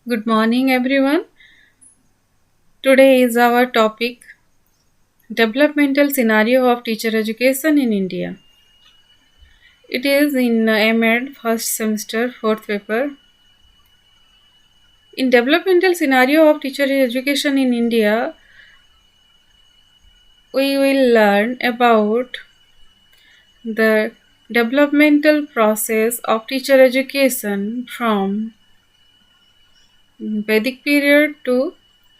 Good morning, everyone. Today is our topic Developmental Scenario of Teacher Education in India. It is in MEd first semester, fourth paper. In Developmental Scenario of Teacher Education in India, we will learn about the developmental process of teacher education from Vedic period to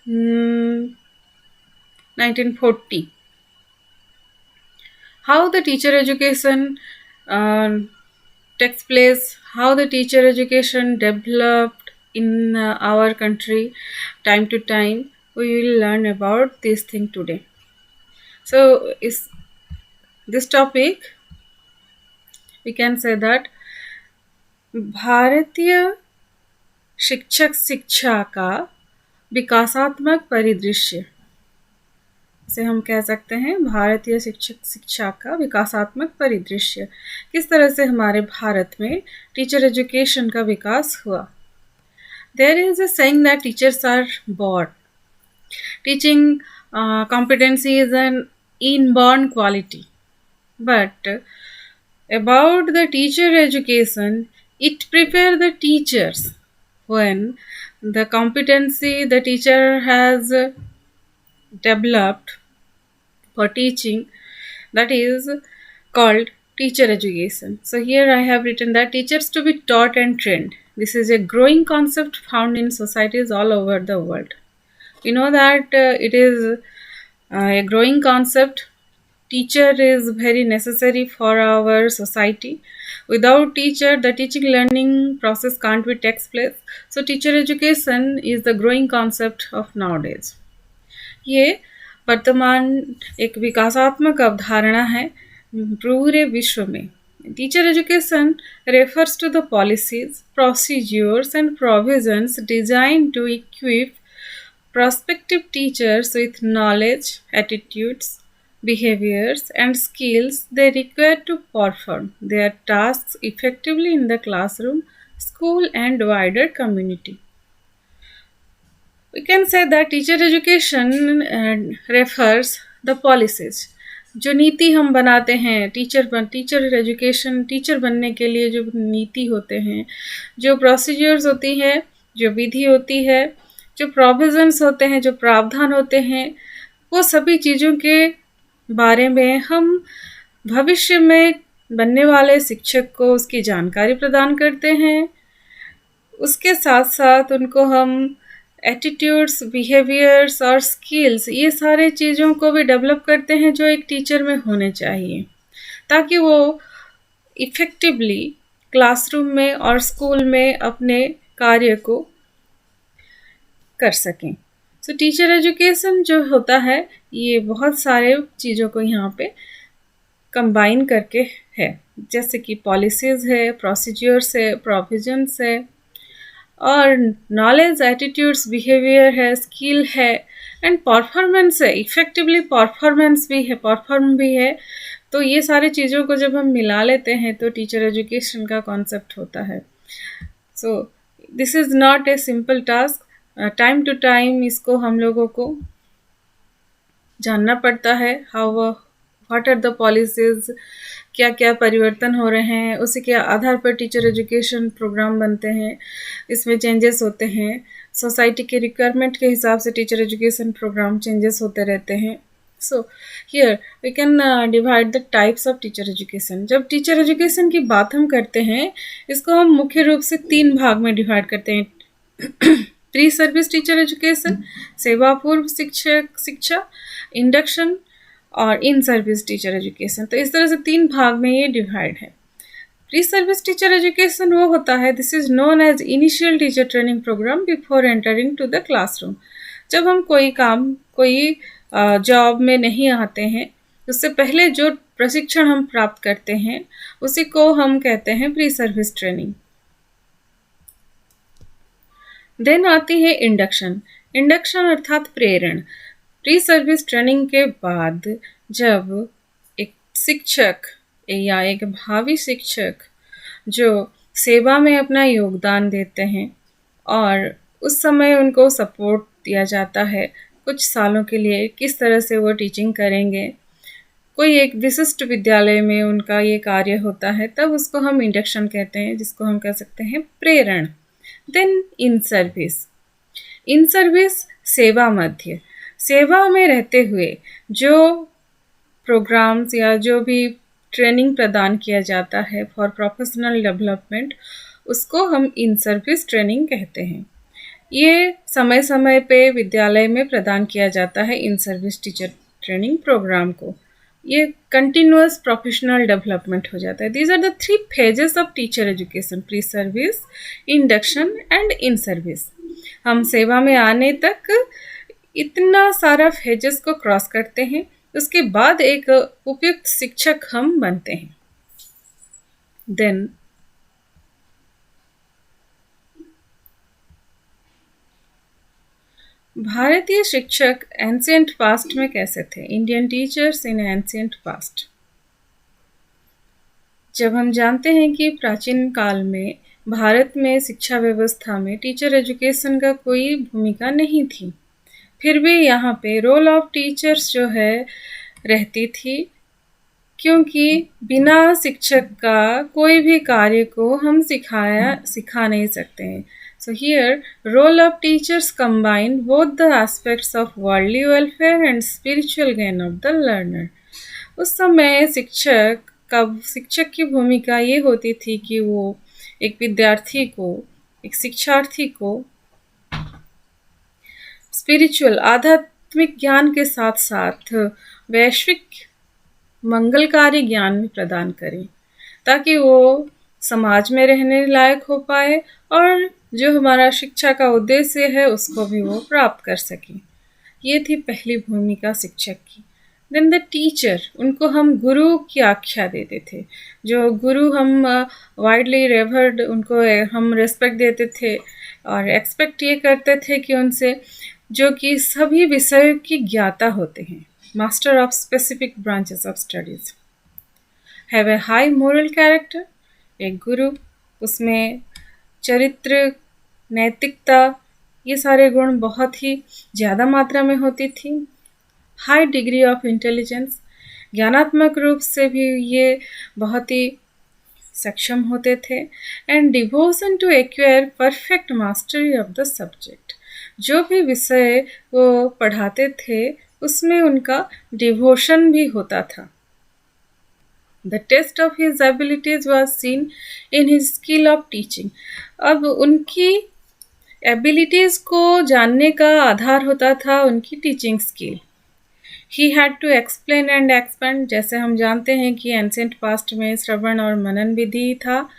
1940. How the teacher education takes place, how the teacher education developed in our country time to time. We will learn about this thing today. So, is this topic we can say that भारतीय शिक्षक शिक्षा का विकासात्मक परिदृश्य से हम कह सकते हैं भारतीय शिक्षक शिक्षा का विकासात्मक परिदृश्य किस तरह से हमारे भारत में टीचर एजुकेशन का विकास हुआ. There is a saying that teachers are born. Teaching competency is an inborn quality. But about the teacher education, it prepares the teachers when the competency the teacher has developed for teaching, that is called teacher education. So here I have written that teachers to be taught and trained. This is a growing concept found in societies all over the world. We know that it is a growing concept. Teacher is very necessary for our society. Without teacher, the teaching learning process can't be takes place. So teacher education is the growing concept of nowadays. ये वर्तमान एक विकासात्मक अवधारणा है पूरे विश्व में. Teacher education refers to the policies, procedures and provisions designed to equip prospective teachers with knowledge, attitudes, behaviors and skills they require to perform their tasks effectively in the classroom, school and wider community. We can say that teacher education refers the policies. जो नीति हम बनाते हैं teacher education teacher बनने के लिए जो नीति होते हैं, जो प्रोसीजर्स होती है, जो विधि होती है, जो प्रोविजंस होते हैं, जो प्रावधान होते हैं, वो सभी चीज़ों के बारे में हम भविष्य में बनने वाले शिक्षक को उसकी जानकारी प्रदान करते हैं. उसके साथ साथ उनको हम एटीट्यूड्स, बिहेवियर्स और स्किल्स ये सारे चीज़ों को भी डेवलप करते हैं जो एक टीचर में होने चाहिए ताकि वो इफ़ेक्टिवली क्लासरूम में और स्कूल में अपने कार्य को कर सकें. सो टीचर एजुकेशन जो होता है ये बहुत सारे चीज़ों को यहाँ पे कंबाइन करके है, जैसे कि पॉलिसीज़ है, प्रोसीजर्स है, प्रोविजंस है और नॉलेज, एटीट्यूड्स, बिहेवियर है, स्किल है एंड परफॉर्मेंस है. इफ़ेक्टिवली परफॉर्मेंस भी है, परफॉर्म भी है. तो ये सारी चीज़ों को जब हम मिला लेते हैं तो टीचर एजुकेशन का कॉन्सेप्ट होता है. So this is not a simple task. Time to time इसको हम लोगों को जानना पड़ता है. How what are the policies, क्या क्या परिवर्तन हो रहे हैं, उसी के आधार पर टीचर एजुकेशन प्रोग्राम बनते हैं. इसमें चेंजेस होते हैं. सोसाइटी के रिक्वायरमेंट के हिसाब से टीचर एजुकेशन प्रोग्राम चेंजेस होते रहते हैं. So here we can divide the types of teacher education. जब टीचर एजुकेशन की बात हम करते हैं इसको हम मुख्य रूप से 3 भाग में डिवाइड करते हैं. प्री सर्विस टीचर एजुकेशन, सेवा पूर्व शिक्षा, इंडक्शन और इन सर्विस टीचर एजुकेशन. तो इस तरह से 3 भाग में ये डिवाइड है. प्री सर्विस टीचर एजुकेशन वो होता है, this is known as initial teacher training programme before entering to the classroom. जब हम कोई जॉब में नहीं आते हैं उससे पहले जो प्रशिक्षण हम प्राप्त करते हैं उसी को हम कहते हैं प्री सर्विस ट्रेनिंग. देन आती है इंडक्शन अर्थात प्रेरण. प्री सर्विस ट्रेनिंग के बाद जब एक शिक्षक या एक भावी शिक्षक जो सेवा में अपना योगदान देते हैं और उस समय उनको सपोर्ट दिया जाता है कुछ सालों के लिए, किस तरह से वो टीचिंग करेंगे। कोई एक विशिष्ट विद्यालय में उनका ये कार्य होता है, तब उसको हम इंडक्शन कहते हैं, जिसको हम कह सकते हैं प्रेरण। Then in service. In service सेवा मध्य, सेवा में रहते हुए जो प्रोग्राम्स या जो भी ट्रेनिंग प्रदान किया जाता है फॉर प्रोफेशनल डेवलपमेंट, उसको हम इन सर्विस ट्रेनिंग कहते हैं। ये समय समय पे विद्यालय में प्रदान किया जाता है in service teacher training programme को। ये कंटिन्यूअस प्रोफेशनल डेवलपमेंट हो जाता है। These are the 3 phases of teacher education: pre service, induction and in service. हम सेवा में आने तक इतना सारा फेजेस को क्रॉस करते हैं, उसके बाद एक उपयुक्त शिक्षक हम बनते हैं। देन भारतीय शिक्षक एंशिएंट पास्ट में कैसे थे? Indian teachers in ancient past. जब हम जानते हैं कि प्राचीन काल में भारत में शिक्षा व्यवस्था में टीचर एजुकेशन का कोई भूमिका नहीं थी, फिर भी यहाँ पे रोल ऑफ टीचर्स जो है रहती थी, क्योंकि बिना शिक्षक का कोई भी कार्य को हम सिखा नहीं सकते हैं। So here, role of teachers combine both the aspects of worldly welfare and spiritual gain of the learner. उस समय शिक्षक की भूमिका ये होती थी कि वो एक विद्यार्थी को, एक शिक्षार्थी को स्पिरिचुअल आध्यात्मिक ज्ञान के साथ साथ वैश्विक मंगलकारी ज्ञान भी प्रदान करें, ताकि वो समाज में रहने लायक हो पाए और जो हमारा शिक्षा का उद्देश्य है उसको भी वो प्राप्त कर सके। ये थी पहली भूमिका शिक्षक की। देन द टीचर, उनको हम गुरु की आख्या देते थे। जो गुरु हम वाइडली रेवर्ड, उनको हम रेस्पेक्ट देते थे और एक्सपेक्ट ये करते थे कि उनसे, जो कि सभी विषयों की ज्ञाता होते हैं, master of specific branches of studies, have a high moral character. एक गुरु, उसमें चरित्र, नैतिकता, ये सारे गुण बहुत ही ज़्यादा मात्रा में होती थी। हाई डिग्री ऑफ इंटेलिजेंस, ज्ञानात्मक रूप से भी ये बहुत ही सक्षम होते थे। And devotion to acquire perfect mastery of the subject, जो भी विषय वो पढ़ाते थे उसमें उनका डिवोशन भी होता था। The test of his abilities was seen in his skill of teaching. अब उनकी एबिलिटीज़ को जानने का आधार होता था उनकी teaching skill. He had to explain and expand. जैसे हम जानते हैं कि एंशिएंट पास्ट में श्रवण और मनन विधि था,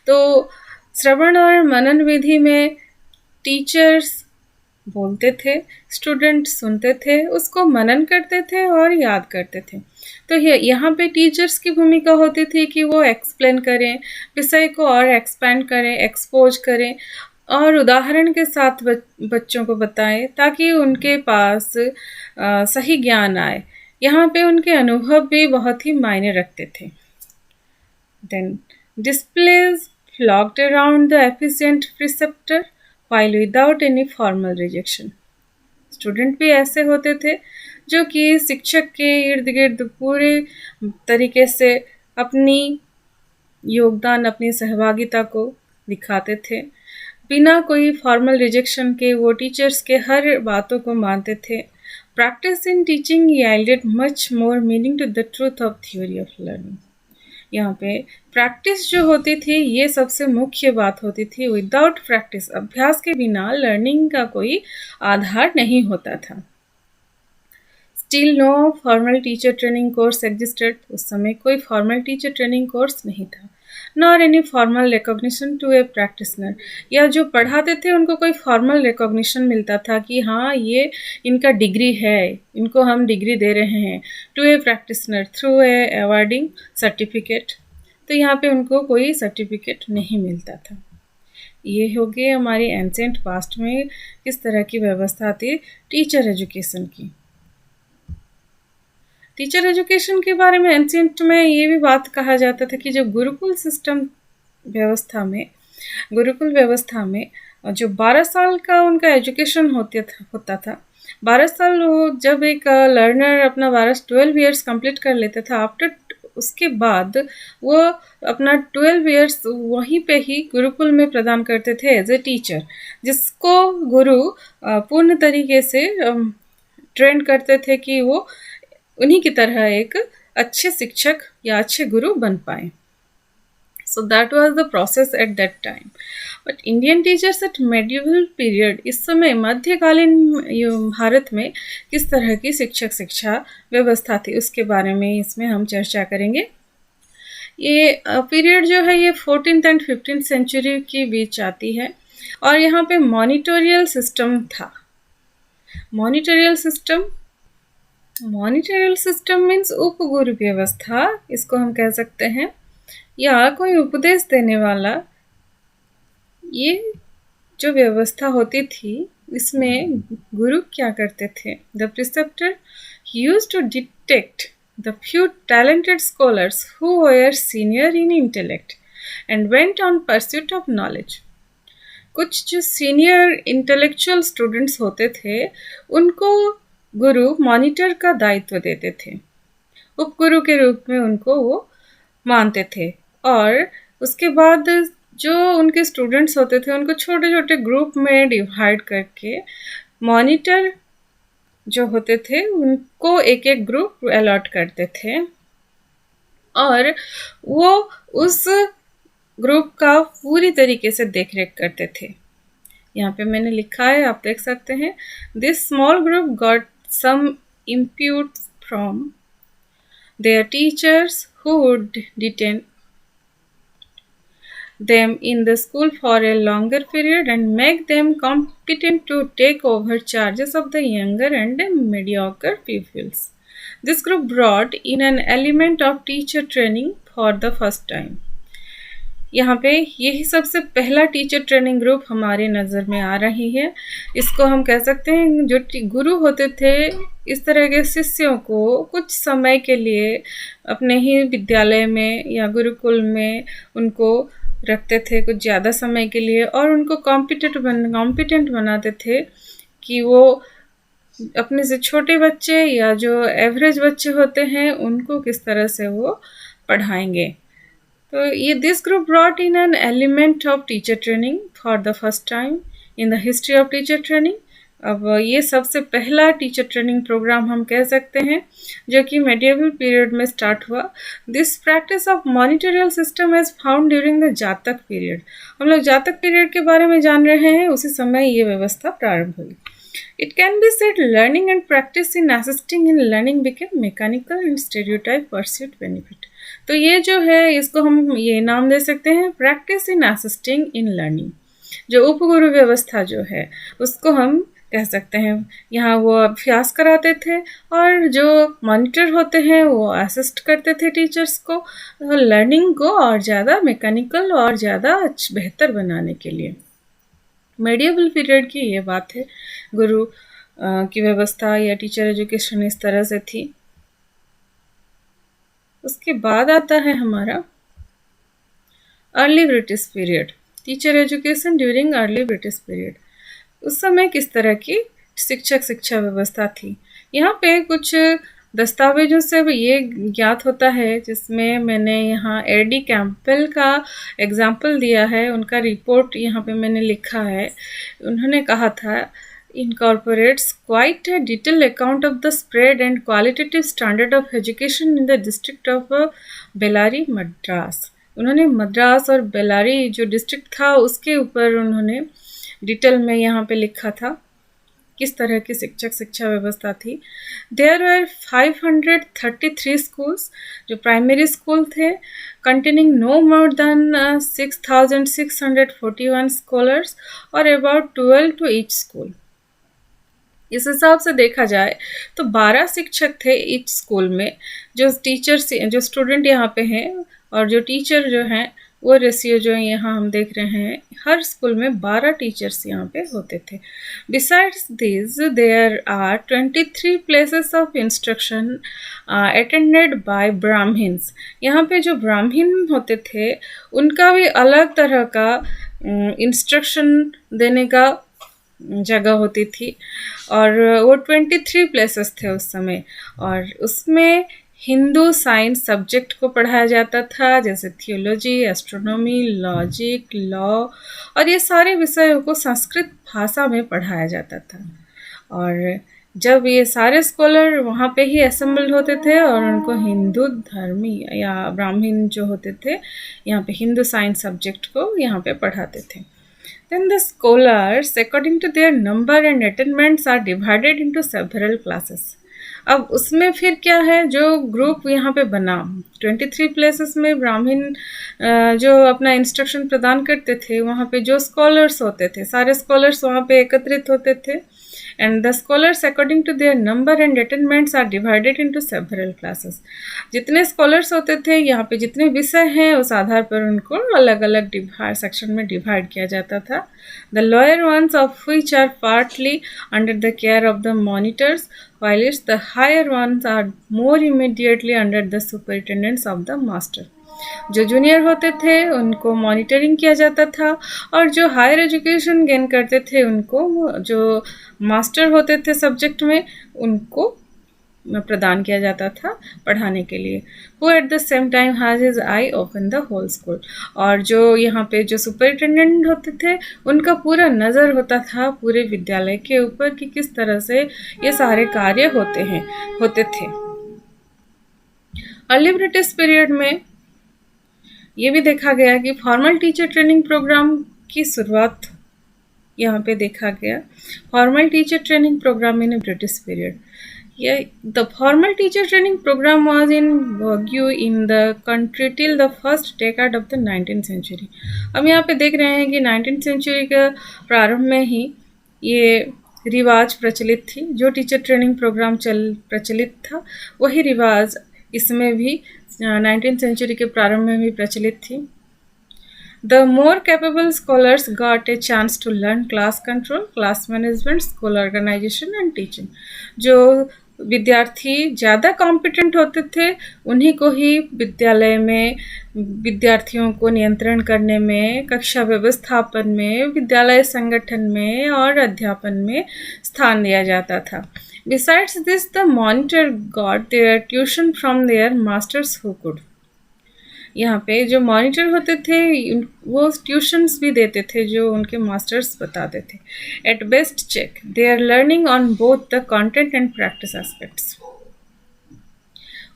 तो श्रवण और मनन विधि में टीचर्स बोलते थे, स्टूडेंट सुनते थे, उसको मनन करते थे और याद करते थे। तो यहाँ पे टीचर्स की भूमिका होती थी कि वो एक्सप्लेन करें, विषय को और एक्सपैंड करें, एक्सपोज करें और उदाहरण के साथ बच्चों को बताएं, ताकि उनके पास सही ज्ञान आए। यहाँ पे उनके अनुभव भी बहुत ही मायने रखते थे। Then displays flocked around the efficient preceptor while without any formal rejection. Student भी ऐसे होते थे जो कि शिक्षक के इर्द गिर्द पूरे तरीके से अपनी योगदान, अपनी सहभागिता को दिखाते थे। बिना कोई फॉर्मल रिजेक्शन के वो टीचर्स के हर बातों को मानते थे। Practice in teaching yielded much more meaning to the truth of theory of learning. यहाँ पे प्रैक्टिस जो होती थी ये सबसे मुख्य बात होती थी। विदाउट प्रैक्टिस, अभ्यास के बिना लर्निंग का कोई आधार नहीं होता था। Still no formal teacher training course existed. उस समय कोई फॉर्मल टीचर ट्रेनिंग कोर्स नहीं था। Nor any formal recognition to a practitioner, या जो पढ़ाते थे उनको कोई फॉर्मल रिकॉग्निशन मिलता था कि हाँ ये इनका डिग्री है, इनको हम डिग्री दे रहे हैं। To a practitioner through a awarding certificate, तो यहाँ पे उनको कोई सर्टिफिकेट नहीं मिलता था। ये हो गए हमारी एंशिएंट पास्ट में किस तरह की व्यवस्था थी टीचर एजुकेशन की। टीचर एजुकेशन के बारे में एंशिएंट में ये भी बात कहा जाता था कि जब गुरुकुल व्यवस्था में और जो 12 साल का उनका एजुकेशन होता था, 12 साल वो जब एक लर्नर अपना 12 ईयर्स कंप्लीट कर लेता था, आफ्टर उसके बाद वो अपना 12 ईयर्स वहीं पे ही गुरुकुल में प्रदान करते थे एज ए टीचर, जिसको गुरु पूर्ण तरीके से ट्रेन करते थे कि वो उन्हीं की तरह एक अच्छे शिक्षक या अच्छे गुरु बन पाए. So that was the process at that time. But Indian teachers at medieval period, इस समय मध्यकालीन भारत में किस तरह की शिक्षा व्यवस्था थी, उसके बारे में इसमें हम चर्चा करेंगे. ये पीरियड जो है ये 14th एंड 15th सेंचुरी के बीच आती है और यहाँ पे मॉनिटोरियल सिस्टम था. मॉनिटोरियल सिस्टम मीन्स उपगुरु व्यवस्था, इसको हम कह सकते हैं, या कोई उपदेश देने वाला. ये जो व्यवस्था होती थी इसमें गुरु क्या करते थे? The preceptor used to detect the few talented scholars who were senior in intellect and went on pursuit of knowledge. कुछ जो सीनियर इंटेलेक्चुअल स्टूडेंट्स होते थे उनको गुरु मॉनिटर का दायित्व देते थे, उपगुरु के रूप में उनको वो मानते थे. और उसके बाद जो उनके स्टूडेंट्स होते थे उनको छोटे छोटे ग्रुप में डिवाइड करके मॉनिटर जो होते थे उनको एक एक ग्रुप अलॉट करते थे और वो उस ग्रुप का पूरी तरीके से देखरेख करते थे. यहाँ पे मैंने लिखा है, आप देख सकते हैं. This small group got some input from their teachers who would detain them in the school for a longer period and make them competent to take over charges of the younger and mediocre pupils. This group brought in an element of teacher training for the first time. यहाँ पे यही सबसे पहला teacher training group हमारे नज़र में आ रही है. इसको हम कह सकते हैं जो गुरु होते थे इस तरह के शिष्यों को कुछ समय के लिए अपने ही विद्यालय में या गुरुकुल में उनको रखते थे कुछ ज़्यादा समय के लिए और उनको कॉम्पिटेंट बनाते थे कि वो अपने से छोटे बच्चे या जो एवरेज बच्चे होते हैं उनको किस तरह से वो पढ़ाएंगे. तो ये this group brought in an element of teacher training for the first time in the history of teacher training. अब ये सबसे पहला टीचर ट्रेनिंग प्रोग्राम हम कह सकते हैं जो कि मेडिएवल पीरियड में स्टार्ट हुआ. This practice of monitorial system is found during the जातक पीरियड. हम लोग जातक पीरियड के बारे में जान रहे हैं, उसी समय ये व्यवस्था प्रारंभ हुई. It can be said learning and practice in assisting in learning became mechanical and stereotype pursuit benefit. तो ये जो है इसको हम ये नाम दे सकते हैं practice in assisting in learning. जो उपगुरु व्यवस्था जो है उसको हम कह सकते हैं. यहाँ वो अभ्यास कराते थे और जो मॉनिटर होते हैं वो असिस्ट करते थे टीचर्स को लर्निंग को और ज़्यादा मैकेनिकल और ज़्यादा बेहतर बनाने के लिए. मेडिएवल पीरियड की ये बात है. गुरु की व्यवस्था या टीचर एजुकेशन इस तरह से थी. उसके बाद आता है हमारा early British period. Teacher education during early British period. उस समय किस तरह की शिक्षा व्यवस्था थी. यहाँ पे कुछ दस्तावेजों से ये ज्ञात होता है जिसमें मैंने यहाँ एडी कैंपबेल का एग्जाम्पल दिया है. उनका रिपोर्ट यहाँ पे मैंने लिखा है. उन्होंने कहा था incorporates quite a detailed account of the spread and qualitative standard of education in the district of Bellary Madras. उन्होंने मद्रास और बेलारी जो डिस्ट्रिक्ट था उसके ऊपर उन्होंने डिटेल में यहाँ पे लिखा था किस तरह की शिक्षा व्यवस्था थी. देयर वर 533 स्कूल्स जो प्राइमरी स्कूल थे containing no more than 6,641 scholars or about 12 to each school. इस हिसाब से देखा जाए तो 12 शिक्षक थे ईच स्कूल में. जो टीचर्स जो स्टूडेंट यहाँ पे हैं और जो टीचर जो हैं वो रेशियो जो यहाँ हम देख रहे हैं हर स्कूल में 12 टीचर्स यहाँ पे होते थे. Besides this there are 23 places of instruction attended by Brahmins. यहाँ पे जो ब्राह्मण होते थे उनका भी अलग तरह का इंस्ट्रक्शन देने का जगह होती थी। और वो 23 प्लेसेस थे उस समय, और उसमें हिंदू साइंस सब्जेक्ट को पढ़ाया जाता था, जैसे थियोलॉजी, एस्ट्रोनॉमी, लॉजिक, लॉ, और ये सारे विषयों को संस्कृत भाषा में पढ़ाया जाता था। और जब ये सारे स्कॉलर वहाँ पे ही असेंबल होते थे और उनको हिंदू धर्मी या ब्राह्मण जो होते थे यहाँ पे हिंदू साइंस सब्जेक्ट को यहाँ पे पढ़ाते थे। Then the scholars, according to their number and attainments, are divided into several classes. अब उसमें फिर क्या है, जो ग्रुप यहाँ पे बना 23 प्लेसेस में ब्राह्मण जो अपना इंस्ट्रक्शन प्रदान करते थे, वहाँ पे जो स्कॉलर्स होते थे, सारे स्कॉलर्स वहाँ पे एकत्रित होते थे। And the scholars according to their number and attainments are divided into several classes. जितने स्कॉलर्स होते थे यहाँ पे, जितने विषय हैं, उस आधार पर उनको अलग अलग सेक्शन में डिवाइड किया जाता था। The lower ones of which are partly under the care of the monitors, while the higher ones are more immediately under the superintendence of the master. जो जूनियर होते थे उनको मॉनिटरिंग किया जाता था, और जो हायर एजुकेशन गेन करते थे उनको, जो मास्टर होते थे सब्जेक्ट में, उनको प्रदान किया जाता था पढ़ाने के लिए। वो at the same time has his eye open the whole school. और जो यहाँ पे जो सुपरिटेंडेंट होते थे उनका पूरा नज़र होता था पूरे विद्यालय के ऊपर कि किस तरह से ये सारे कार्य होते थे। अर्ली ब्रिटिश पीरियड में ये भी देखा गया कि फॉर्मल टीचर ट्रेनिंग प्रोग्राम की शुरुआत यहाँ पे देखा गया। Formal teacher training programme in British period, the formal teacher training program was in vogue in the country till the first decade of the 19th century. हम यहाँ पे देख रहे हैं कि 19th सेंचुरी के प्रारंभ में ही ये रिवाज प्रचलित थी। जो टीचर ट्रेनिंग प्रोग्राम प्रचलित था, वही रिवाज इसमें भी 19th सेंचुरी के प्रारंभ में भी प्रचलित थी। The more capable scholars got a chance to learn class control, class management, school organization and teaching. जो विद्यार्थी ज़्यादा कॉम्पिटेंट होते थे, उन्हीं को ही विद्यालय में विद्यार्थियों को नियंत्रण करने में, कक्षा व्यवस्थापन में, विद्यालय संगठन में और अध्यापन में स्थान दिया जाता था। Besides this, the monitor got their tuition from their masters who could. यहाँ पे जो मॉनिटर होते थे वो ट्यूशन्स भी देते थे जो उनके मास्टर्स बताते थे। At best check their learning on both the content and practice aspects.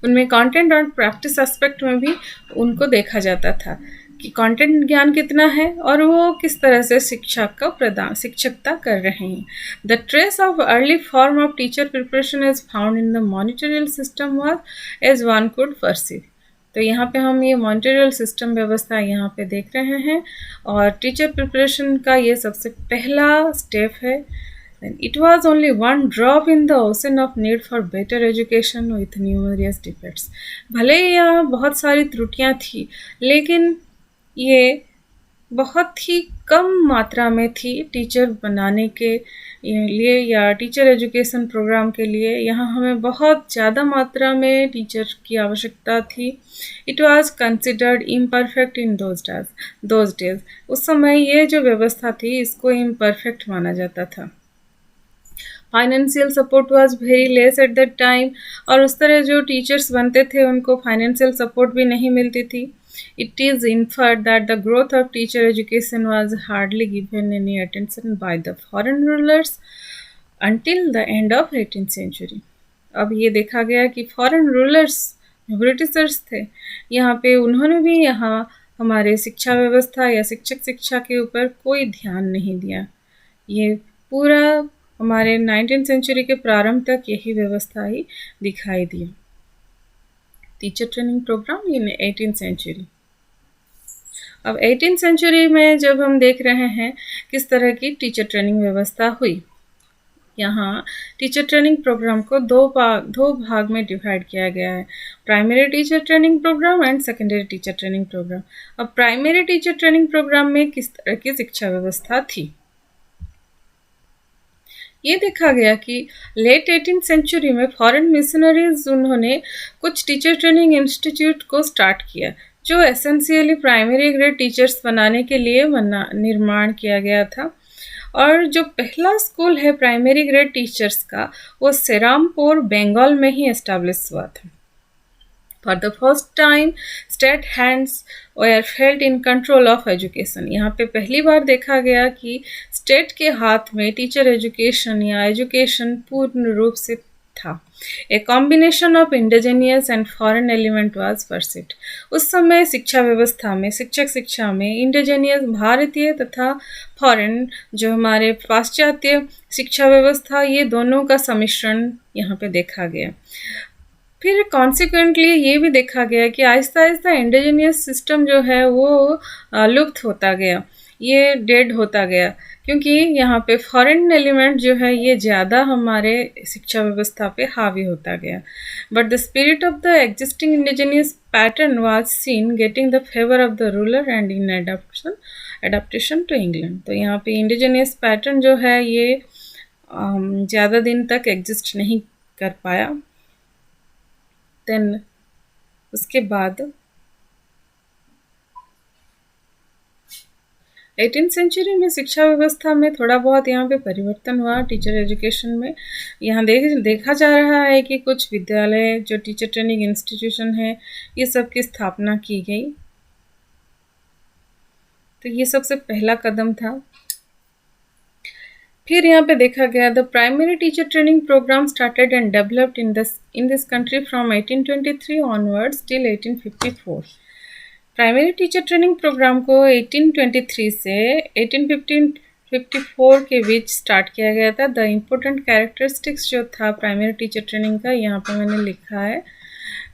उनमें कंटेंट और प्रैक्टिस एस्पेक्ट में भी उनको देखा जाता था कि कंटेंट ज्ञान कितना है और वो किस तरह से शिक्षकता कर रहे हैं। The trace of early form of teacher preparation is found in the monitorial system was as one could perceive. तो यहाँ पे हम ये मॉनिटरियल सिस्टम व्यवस्था यहाँ पे देख रहे हैं, और टीचर प्रिपरेशन का ये सबसे पहला स्टेप है। It was only one drop in the ocean of need for better education with numerous defects. भले ही यहाँ बहुत सारी त्रुटियाँ थी, लेकिन ये बहुत ही कम मात्रा में थी टीचर बनाने के लिए या टीचर एजुकेशन प्रोग्राम के लिए। यहाँ हमें बहुत ज़्यादा मात्रा में टीचर की आवश्यकता थी। It was considered imperfect in those days. उस समय ये जो व्यवस्था थी इसको इम्परफेक्ट माना जाता था। Financial support was very less at that time, और उस तरह जो टीचर्स बनते थे उनको फाइनेंशियल सपोर्ट भी नहीं मिलती थी। It is inferred that the growth of teacher education was hardly given any attention by the foreign rulers until the end of 18th century. अब ये देखा गया कि फॉरेन रूलर्स ब्रिटिशर्स थे, यहाँ पे उन्होंने भी यहाँ हमारे शिक्षा व्यवस्था या शिक्षा के ऊपर कोई ध्यान नहीं दिया। ये पूरा हमारे 19th सेंचुरी के प्रारंभ तक यही व्यवस्था ही दिखाई दी। टीचर ट्रेनिंग प्रोग्राम इन 18th सेंचुरी। अब 18th सेंचुरी में जब हम देख रहे हैं किस तरह की टीचर ट्रेनिंग व्यवस्था हुई, यहाँ टीचर ट्रेनिंग प्रोग्राम को दो भाग में डिवाइड किया गया है, primary teacher training programme and secondary teacher training programme. अब प्राइमरी टीचर ट्रेनिंग प्रोग्राम में किस तरह की शिक्षा व्यवस्था थी, ये देखा गया कि लेट 18th सेंचुरी में फॉरेन मिशनरीज उन्होंने कुछ टीचर ट्रेनिंग इंस्टीट्यूट को स्टार्ट किया, जो एसेंशियली प्राइमरी ग्रेड टीचर्स बनाने के लिए निर्माण किया गया था। और जो पहला स्कूल है प्राइमरी ग्रेड टीचर्स का, वो सेरामपुर बंगाल में ही एस्टेब्लिश हुआ था। For the first time, state hands were felt in control of education. यहाँ पे पहली बार देखा गया कि स्टेट के हाथ में टीचर एजुकेशन या एजुकेशन पूर्ण रूप से था। A combination of indigenous and foreign element was perceived. उस समय शिक्षा व्यवस्था में, शिक्षा में इंडिजिनियस भारतीय तथा फॉरेन जो हमारे पाश्चात्य शिक्षा व्यवस्था, ये दोनों का सम्मिश्रण यहाँ पे देखा गया। फिर कॉन्सिक्वेंटली ये भी देखा गया कि आहिस्ता आहिस्ता इंडिजिनियस सिस्टम जो है वो लुप्त होता गया, ये डेड होता गया, क्योंकि यहाँ पे फॉरेन एलिमेंट जो है ये ज़्यादा हमारे शिक्षा व्यवस्था पे हावी होता गया। But the spirit of the existing indigenous pattern was seen getting the favour of the ruler and in adaptation to England. तो यहाँ पे इंडिजिनियस पैटर्न जो है ये ज़्यादा दिन तक एग्जिस्ट नहीं कर पाया। देन उसके बाद 18th सेंचुरी में शिक्षा व्यवस्था में थोड़ा बहुत यहाँ पे परिवर्तन हुआ टीचर एजुकेशन में। यहाँ देखा जा रहा है कि कुछ विद्यालय जो टीचर ट्रेनिंग इंस्टीट्यूशन है ये सब की स्थापना की गई। तो ये सबसे पहला कदम था। फिर यहाँ पे देखा गया the primary teacher training programme started and developed in this country from 1823 onwards till 1854। Primary teacher training programme को 1823 से 1854 के बीच स्टार्ट किया गया था। द इम्पोर्टेंट कैरेक्टरिस्टिक्स जो था प्राइमरी टीचर ट्रेनिंग का, यहाँ पे मैंने लिखा है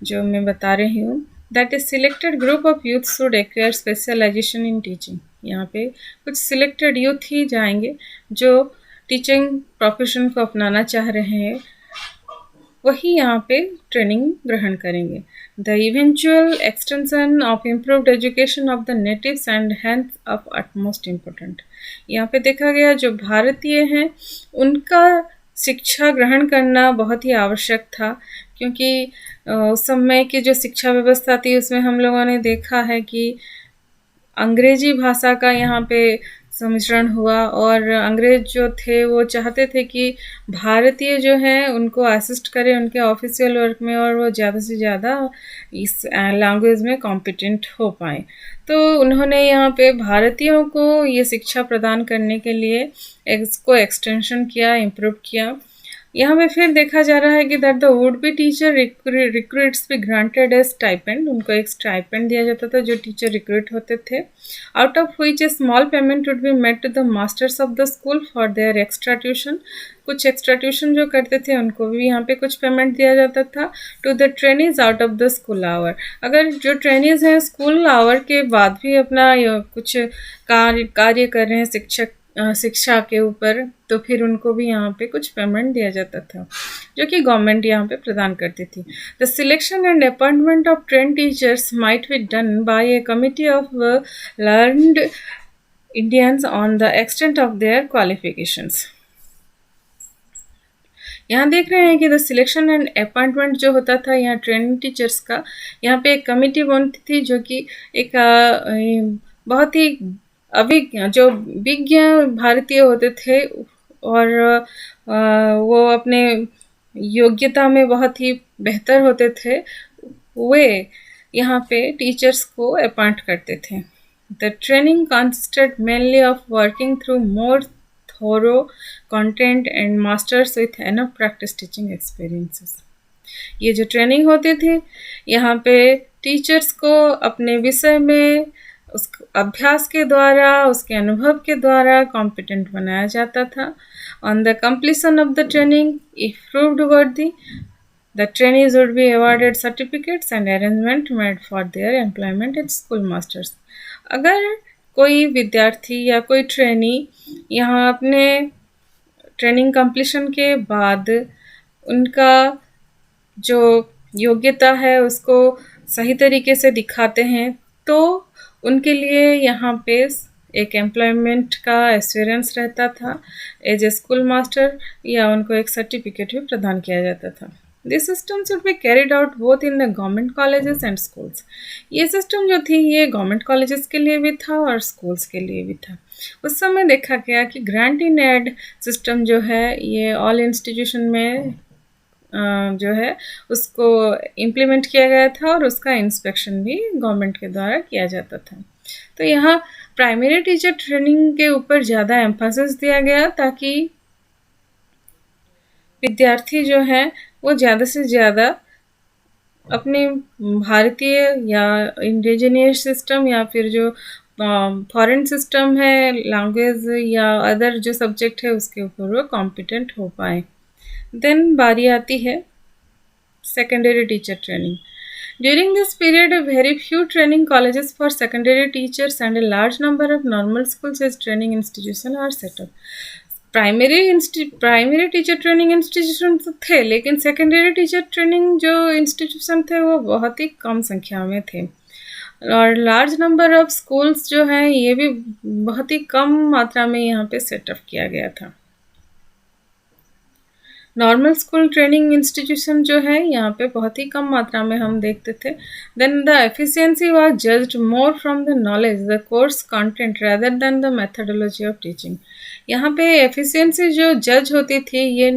जो मैं बता रही हूँ। That is selected group of youth should acquire specialisation in teaching. यहाँ पे कुछ सिलेक्टेड यूथ ही जाएंगे जो टीचिंग प्रोफेशन को अपनाना चाह रहे हैं, वही यहाँ पे ट्रेनिंग ग्रहण करेंगे। The eventual extension of improved education of the natives and hence of utmost important. यहाँ पे देखा गया जो भारतीय हैं उनका शिक्षा ग्रहण करना बहुत ही आवश्यक था, क्योंकि उस समय की जो शिक्षा व्यवस्था थी उसमें हम लोगों ने देखा है कि अंग्रेजी भाषा का यहाँ पे सम्मिश्रण हुआ, और अंग्रेज जो थे वो चाहते थे कि भारतीय जो हैं उनको असिस्ट करें उनके ऑफिशियल वर्क में, और वो ज़्यादा से ज़्यादा इस लैंग्वेज में कॉम्पिटेंट हो पाए। तो उन्होंने यहाँ पे भारतीयों को ये शिक्षा प्रदान करने के लिए इसको एक्सटेंशन किया, इम्प्रूव किया। यहाँ पे फिर देखा जा रहा है कि that the would be teacher recruits be granted A stipend. उनको एक स्टाइपेंड दिया जाता था जो टीचर रिक्रूट होते थे, out of which a small payment would be made to the masters of the school for their extra tuition. कुछ extra tuition जो करते थे उनको भी यहाँ पे कुछ पेमेंट दिया जाता था। To the trainees out of the school hour. अगर जो ट्रेनीज हैं स्कूल आवर के बाद भी अपना कुछ कार्य कर रहे हैं शिक्षा के ऊपर, तो फिर उनको भी यहाँ पे कुछ पेमेंट दिया जाता था जो कि गवर्नमेंट यहाँ पे प्रदान करती थी। The selection and appointment of train teachers might be done by A committee of learned Indians on the extent of their qualifications. यहाँ देख रहे हैं कि द सिलेक्शन एंड अपॉइंटमेंट जो होता था यहाँ ट्रेनिंग टीचर्स का, यहाँ पे एक कमिटी बनती थी जो कि एक बहुत ही अभिज्ञ जो विज्ञ भारतीय होते थे और वो अपने योग्यता में बहुत ही बेहतर होते थे, वे यहाँ पे टीचर्स को अपॉइंट करते थे। The training consisted mainly of working through more thorough content and masters with enough practice teaching experiences. ये जो ट्रेनिंग होती थी यहाँ पे टीचर्स को अपने विषय में उस अभ्यास के द्वारा, उसके अनुभव के द्वारा कॉम्पिटेंट बनाया जाता था। On the completion of the training if proved worthy, the trainees would be awarded certificates and arrangement made for their employment at school masters. अगर कोई विद्यार्थी या कोई ट्रेनी यहाँ अपने ट्रेनिंग कंप्लीशन के बाद उनका जो योग्यता है उसको सही तरीके से दिखाते हैं, तो उनके लिए यहाँ पे एक एम्प्लॉयमेंट का एश्योरेंस रहता था एज ए स्कूल मास्टर, या उनको एक सर्टिफिकेट भी प्रदान किया जाता था। This system should be carried out both in the government colleges and schools. ये सिस्टम जो थी ये गवर्नमेंट कॉलेजेस के लिए भी था और स्कूल्स के लिए भी था। उस समय देखा गया कि ग्रांट इन एड सिस्टम जो है ये ऑल इंस्टीट्यूशन में जो है उसको इम्प्लीमेंट किया गया था और उसका इंस्पेक्शन भी गवर्नमेंट के द्वारा किया जाता था। तो यहाँ प्राइमरी टीचर ट्रेनिंग के ऊपर ज़्यादा एम्फेसिस दिया गया ताकि विद्यार्थी जो हैं वो ज़्यादा से ज़्यादा अपने भारतीय या इंडिजिनियस सिस्टम या फिर जो फॉरेन सिस्टम है लैंग्वेज या अदर जो सब्जेक्ट है उसके ऊपर वो कॉम्पिटेंट हो पाए। देन बारी आती है secondary teacher training. During this period, a very few training colleges for secondary teachers and a large number of normal schools as training institutions are set up. Primary teacher training institution तो थे, लेकिन secondary teacher training जो institution थे वो बहुत ही कम संख्या में थे और लार्ज नंबर ऑफ स्कूल्स जो हैं ये भी बहुत ही कम मात्रा में यहाँ पे सेटअप किया गया था। नॉर्मल स्कूल ट्रेनिंग इंस्टीट्यूशन जो है यहाँ पे बहुत ही कम मात्रा में हम देखते थे। Then the efficiency was judged more from the knowledge the course content rather than the methodology of teaching. यहाँ पे एफिशिएंसी जो जज होती थी ये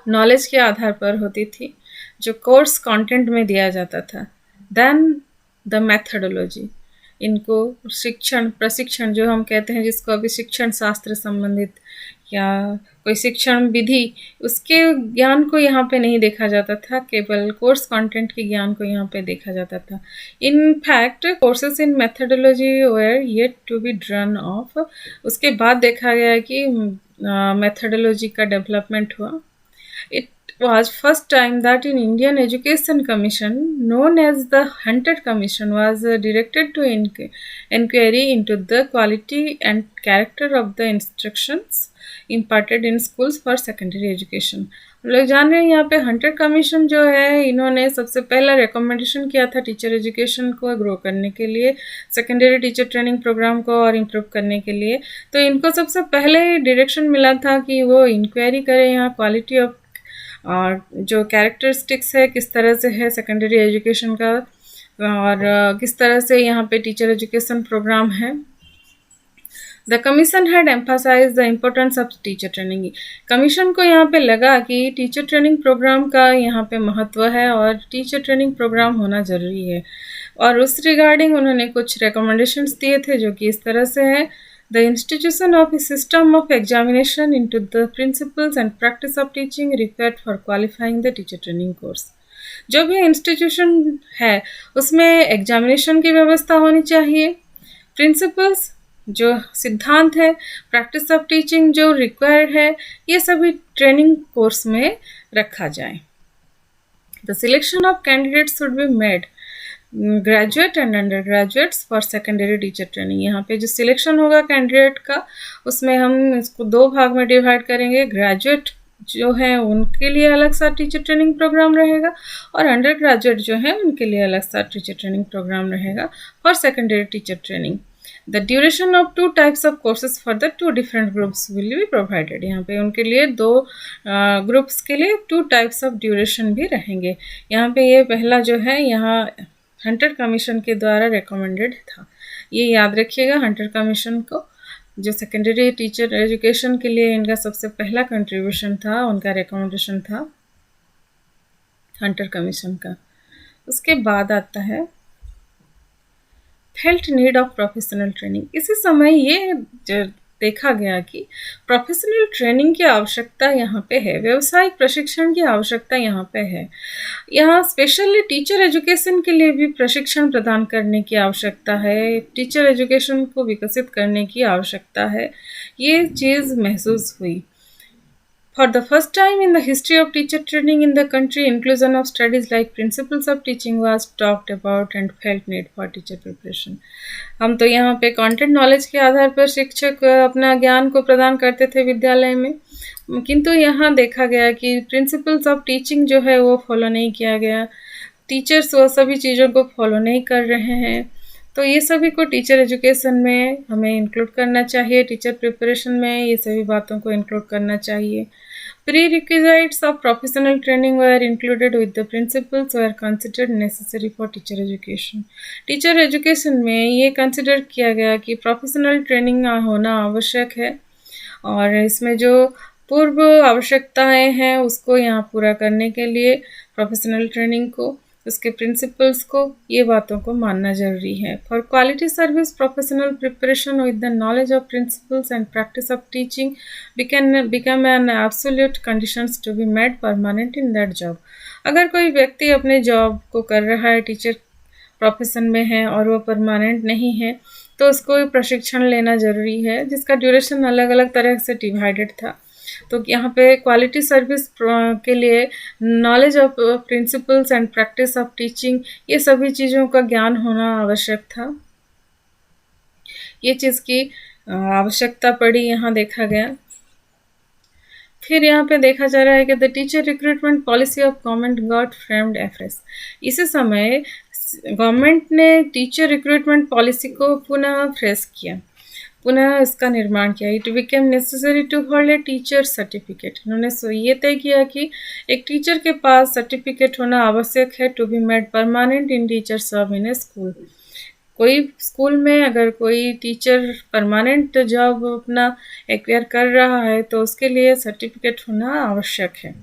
नॉलेज के आधार पर होती थी जो कोर्स कंटेंट में दिया जाता था, देन द मेथडोलॉजी। इनको प्रशिक्षण जो हम कहते हैं जिसको अभी शिक्षण शास्त्र संबंधित या कोई शिक्षण विधि उसके ज्ञान को यहाँ पे नहीं देखा जाता था, केवल कोर्स कंटेंट के ज्ञान को यहाँ पे देखा जाता था। In fact courses in methodology were yet to be drawn off. उसके बाद देखा गया कि मेथडोलॉजी का डेवलपमेंट हुआ। It was first time that in Indian Education Commission known as the Hunter Commission was directed to inquiry into the quality and character of the instructions imparted in schools for secondary education। लोग जान रहे हैं यहाँ पे Hunter commission जो है इन्होंने सबसे पहला रिकमेंडेशन किया था टीचर एजुकेशन को ग्रो करने के लिए, सेकेंडरी टीचर ट्रेनिंग प्रोग्राम को और इम्प्रूव करने के लिए। तो इनको सबसे पहले डायरेक्शन मिला था कि वो इंक्वायरी करें यहाँ क्वालिटी ऑफ और जो कैरेक्टरिस्टिक्स है किस तरह से है सेकेंडरी एजुकेशन का और किस तरह से यहाँ पे टीचर एजुकेशन प्रोग्राम है। The commission had emphasise the importance of teacher training. Commission को यहाँ पे लगा कि टीचर ट्रेनिंग प्रोग्राम का यहाँ पे महत्व है और टीचर ट्रेनिंग प्रोग्राम होना ज़रूरी है और उस रिगार्डिंग उन्होंने कुछ रिकमेंडेशंस दिए थे जो कि इस तरह से है। The institution of a system of examination into the principles and practice of teaching required for qualifying the teacher training course। जो भी इंस्टीट्यूशन है उसमें एग्जामिनेशन की व्यवस्था होनी चाहिए, प्रिंसिपल्स जो सिद्धांत है, प्रैक्टिस ऑफ टीचिंग जो रिक्वायर्ड है, ये सभी ट्रेनिंग कोर्स में रखा जाए। The selection of candidates should be made graduate and under graduates for secondary teacher training. यहाँ पे जो सिलेक्शन होगा कैंडिडेट का उसमें हम इसको दो भाग में डिवाइड करेंगे। ग्रेजुएट जो है उनके लिए अलग सा टीचर ट्रेनिंग प्रोग्राम रहेगा और अंडर ग्रेजुएट जो है उनके लिए अलग सा टीचर ट्रेनिंग प्रोग्राम रहेगा for secondary teacher training. The duration of 2 types of courses for the 2 different groups will be provided. यहाँ पे उनके लिए 2 ग्रुप्स के लिए 2 टाइप्स ऑफ ड्यूरेशन भी रहेंगे। यहाँ पे ये पहला जो है यहाँ हंटर कमीशन के द्वारा रिकमेंडेड था, ये याद रखिएगा। हंटर कमीशन को जो सेकेंडरी टीचर एजुकेशन के लिए इनका सबसे पहला कंट्रीब्यूशन था, उनका रिकमेंडेशन था हंटर कमीशन का। उसके बाद आता है felt need of professional training. इसी समय ये देखा गया कि प्रोफेशनल ट्रेनिंग की आवश्यकता यहाँ पे है, व्यावसायिक प्रशिक्षण की आवश्यकता यहाँ पे है। यहाँ स्पेशली टीचर एजुकेशन के लिए भी प्रशिक्षण प्रदान करने की आवश्यकता है, टीचर एजुकेशन को विकसित करने की आवश्यकता है, ये चीज़ महसूस हुई। For the first time in the history of teacher training in the country, inclusion of studies like principles of teaching was talked about and felt need for teacher preparation। हम तो यहाँ पे कंटेंट नॉलेज के आधार पर शिक्षक अपना ज्ञान को प्रदान करते थे विद्यालय में, किंतु यहाँ देखा गया कि प्रिंसिपल्स ऑफ टीचिंग जो है वो फॉलो नहीं किया गया, टीचर्स वो सभी चीज़ों को फॉलो नहीं कर रहे हैं। तो ये सभी को टीचर एजुकेशन में हमें इंक्लूड करना चाहिए, टीचर प्रिपरेशन में ये सभी बातों को इंक्लूड करना चाहिए। Prerequisites of professional training were included with the principles were considered necessary for teacher education. Teacher education में ये कंसिडर किया गया कि प्रोफेशनल ट्रेनिंग होना आवश्यक है और इसमें जो पूर्व आवश्यकताएं हैं उसको यहाँ पूरा करने के लिए प्रोफेशनल ट्रेनिंग को, उसके प्रिंसिपल्स को, ये बातों को मानना जरूरी है. For quality service professional preparation with the knowledge of principles and practice of teaching become an absolute conditions to be made permanent in that job. अगर कोई व्यक्ति अपने जॉब को कर रहा है, टीचर प्रोफेशन में है और वो परमानेंट नहीं है, तो उसको प्रशिक्षण लेना ज़रूरी है जिसका ड्यूरेशन अलग अलग तरह से डिवाइडेड था. तो यहाँ पे क्वालिटी सर्विस के लिए knowledge of principles and practice of teaching, ये सभी चीज़ों का ज्ञान होना आवश्यक था. ये चीज़ की आवश्यकता पड़ी, यहाँ देखा गया. फिर यहाँ पे देखा जा रहा है कि the teacher recruitment policy of government got framed afresh. इसी समय गवर्नमेंट ने टीचर रिक्रूटमेंट पॉलिसी को पुनः फ्रेश किया, पुनः इसका निर्माण किया. It became necessary to hold a teacher certificate. इन्होंने ये तय किया कि एक टीचर के पास सर्टिफिकेट होना आवश्यक है to be made permanent in teacher serve in a school. कोई स्कूल में अगर कोई टीचर परमानेंट जॉब अपना एक्वायर कर रहा है तो उसके लिए सर्टिफिकेट होना आवश्यक है.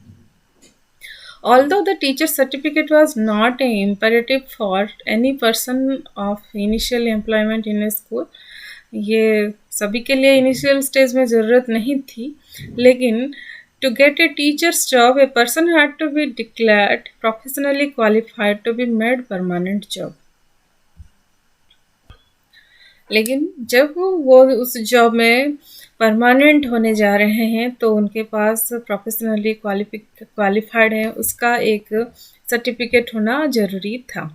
Although the teacher certificate was not an imperative for any person of initial employment in a school, ये सभी के लिए इनिशियल स्टेज में ज़रूरत नहीं थी, लेकिन to get a teacher's job, a person had to be declared professionally qualified to be made permanent job. लेकिन जब वो उस जॉब में परमानेंट होने जा रहे हैं तो उनके पास प्रोफेशनली क्वालिफाइड है उसका एक सर्टिफिकेट होना ज़रूरी था.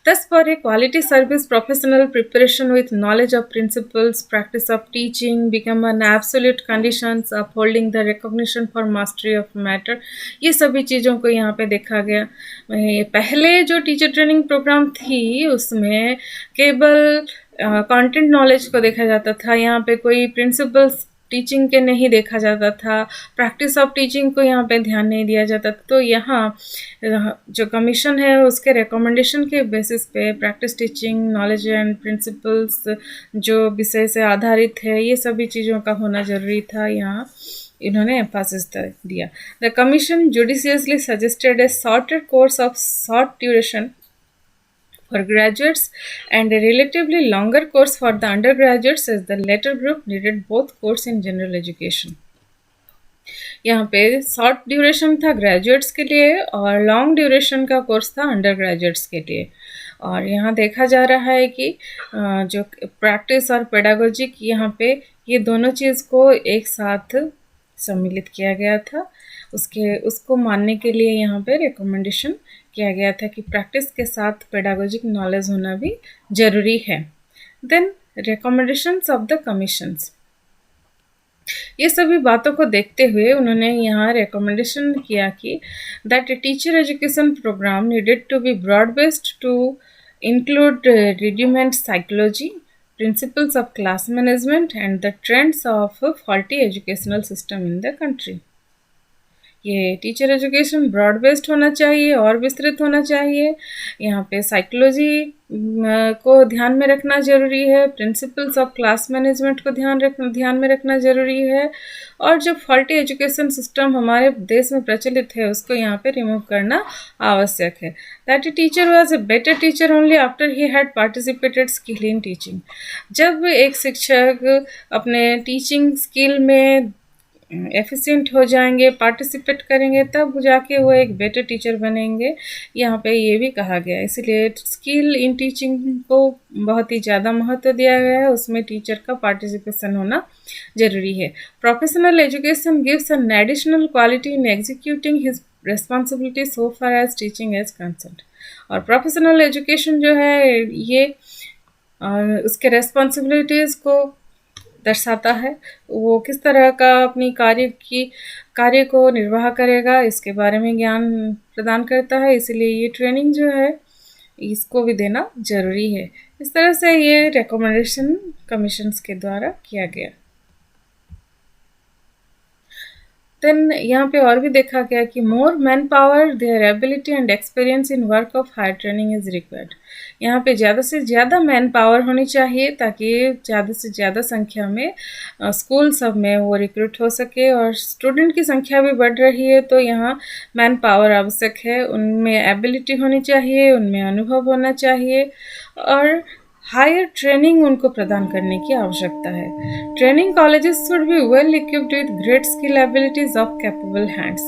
Thus, for a quality service, professional preparation with knowledge of principles, practice of teaching become an absolute conditions of holding the recognition for mastery of matter. ये सभी चीज़ों को यहाँ पे देखा गया. पहले जो टीचर ट्रेनिंग प्रोग्राम थी उसमें केवल कंटेंट नॉलेज को देखा जाता था, यहाँ पे कोई प्रिंसिपल्स टीचिंग के नहीं देखा जाता था, प्रैक्टिस ऑफ टीचिंग को यहाँ पे ध्यान नहीं दिया जाता. तो यहाँ जो कमीशन है उसके रिकमेंडेशन के बेसिस पे practice teaching, knowledge and principles जो विषय से आधारित है, ये सभी चीज़ों का होना ज़रूरी था. यहाँ इन्होंने एम्फासिस दिया. The commission judiciously suggested A shorter course of short duration for graduates and a relatively longer course for the undergraduates as the latter group needed both course in general education. यहाँ पे शॉर्ट ड्यूरेशन था graduates के लिए और long duration का course था under graduates के लिए. और यहाँ देखा जा रहा है कि जो प्रैक्टिस और पेडागोजिक, यहाँ पे ये दोनों चीज़ को एक साथ सम्मिलित किया गया था. उसको मानने के लिए यहाँ पे रिकमेंडेशन किया गया था कि प्रैक्टिस के साथ पेडागोजिक नॉलेज होना भी जरूरी है. Then recommendations of the commissions, ये सभी बातों को देखते हुए उन्होंने यहाँ रिकमेंडेशन किया कि that teacher education program needed to be broad based to include rudiment psychology, principles of class management and the trends of faulty educational system in the country. ये टीचर एजुकेशन ब्रॉड बेस्ड होना चाहिए और विस्तृत होना चाहिए. यहाँ पे psychology को ध्यान में रखना ज़रूरी है, प्रिंसिपल्स ऑफ क्लास मैनेजमेंट को ध्यान में रखना ज़रूरी है, और जो फॉल्टी एजुकेशन सिस्टम हमारे देश में प्रचलित है उसको यहाँ पे रिमूव करना आवश्यक है. That a teacher was a better teacher only after he had participated skill in teaching. जब एक शिक्षक अपने टीचिंग स्किल में एफिशिएंट हो जाएंगे, पार्टिसिपेट करेंगे, तब जाके वो एक बेटर टीचर बनेंगे. यहाँ पे ये भी कहा गया है, इसलिए स्किल इन टीचिंग को बहुत ही ज़्यादा महत्व दिया गया है, उसमें टीचर का पार्टिसिपेशन होना ज़रूरी है. Professional education gives an additional quality in executing his responsibility so far as teaching as concern. और प्रोफेशनल एजुकेशन जो है ये उसके रेस्पॉन्सिबिलिटीज़ को दर्शाता है, वो किस तरह का अपनी कार्य को निर्वाह करेगा इसके बारे में ज्ञान प्रदान करता है. इसीलिए ये ट्रेनिंग जो है इसको भी देना ज़रूरी है. इस तरह से ये रिकमेंडेशन कमीशंस के द्वारा किया गया. देन यहाँ पे और भी देखा गया कि more man power, their ability and experience in work of higher training is required. यहाँ पे ज़्यादा से ज़्यादा मैन पावर होनी चाहिए ताकि ज़्यादा से ज़्यादा संख्या में स्कूल सब में वो रिक्रूट हो सके, और स्टूडेंट की संख्या भी बढ़ रही है तो यहाँ मैन पावर आवश्यक है। उनमें एबिलिटी होनी चाहिए, उनमें अनुभव होना चाहिए, और हायर ट्रेनिंग उनको प्रदान करने की आवश्यकता है। Training colleges should be well equipped with great skill abilities of capable hands.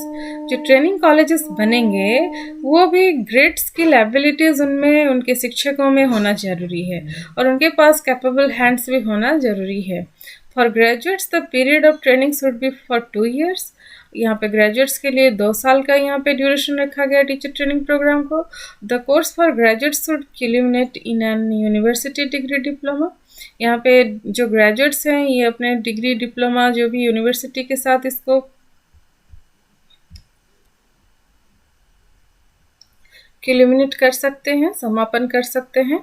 जो ट्रेनिंग कॉलेजेस बनेंगे वो भी ग्रेट स्किल एबिलिटीज उनमें, उनके शिक्षकों में होना जरूरी है, और उनके पास कैपेबल हैंड्स भी होना जरूरी है। For graduates the period of training should be for 2 years। यहाँ पे ग्रेजुएट्स के लिए 2 साल का यहाँ पे ड्यूरेशन रखा गया टीचर ट्रेनिंग प्रोग्राम को। The course for graduates should culminate in an university degree diploma. यहाँ पे जो ग्रेजुएट्स हैं ये अपने डिग्री डिप्लोमा जो भी यूनिवर्सिटी के साथ इसको क्यूलिमिनेट कर सकते हैं, समापन कर सकते हैं।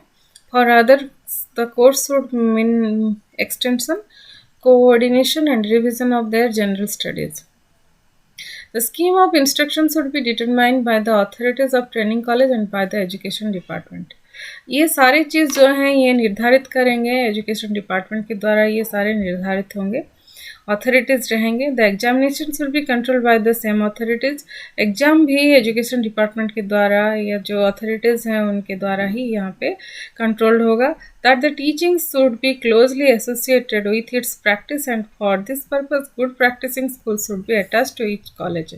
For other the course should mean extension, coordination and revision of their general studies. The scheme of instruction should be determined by the authorities of training college and by the education department। ये सारी चीज़ जो हैं ये निर्धारित करेंगे education department के द्वारा, ये सारे निर्धारित होंगे, अथॉरिटीज़ रहेंगे। The examination should be control by the same authorities. Exam भी एजुकेशन डिपार्टमेंट के द्वारा या जो अथॉरिटीज़ हैं उनके द्वारा ही यहाँ पे कंट्रोल होगा। That the teaching should be closely associated with its practice and for this purpose good practicing school should be attached to each college.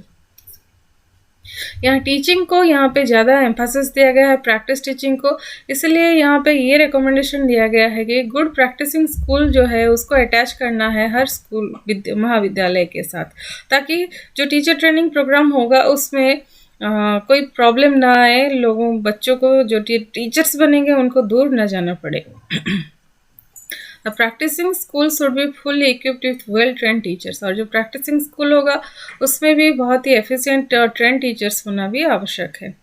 यहाँ टीचिंग को यहाँ पे ज़्यादा एम्फेसिस दिया गया है, प्रैक्टिस टीचिंग को, इसलिए यहाँ पे ये रिकमेंडेशन दिया गया है कि गुड प्रैक्टिसिंग स्कूल जो है उसको अटैच करना है हर स्कूल महाविद्यालय के साथ, ताकि जो टीचर ट्रेनिंग प्रोग्राम होगा उसमें कोई प्रॉब्लम ना आए, लोगों बच्चों को जो टीचर्स बनेंगे उनको दूर ना जाना पड़े। The practicing school should be fully equipped with well trained teachers. और जो प्रैक्टिसिंग स्कूल होगा उसमें भी बहुत ही एफिशिएंट और ट्रेंड टीचर्स होना भी आवश्यक है।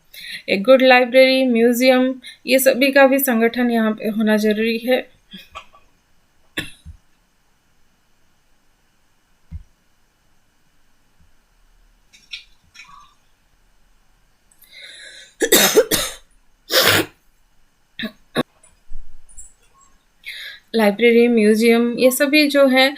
एक गुड लाइब्रेरी, म्यूजियम, ये सभी का भी संगठन यहाँ पे होना जरूरी है। लाइब्रेरी, म्यूजियम, ये सभी जो है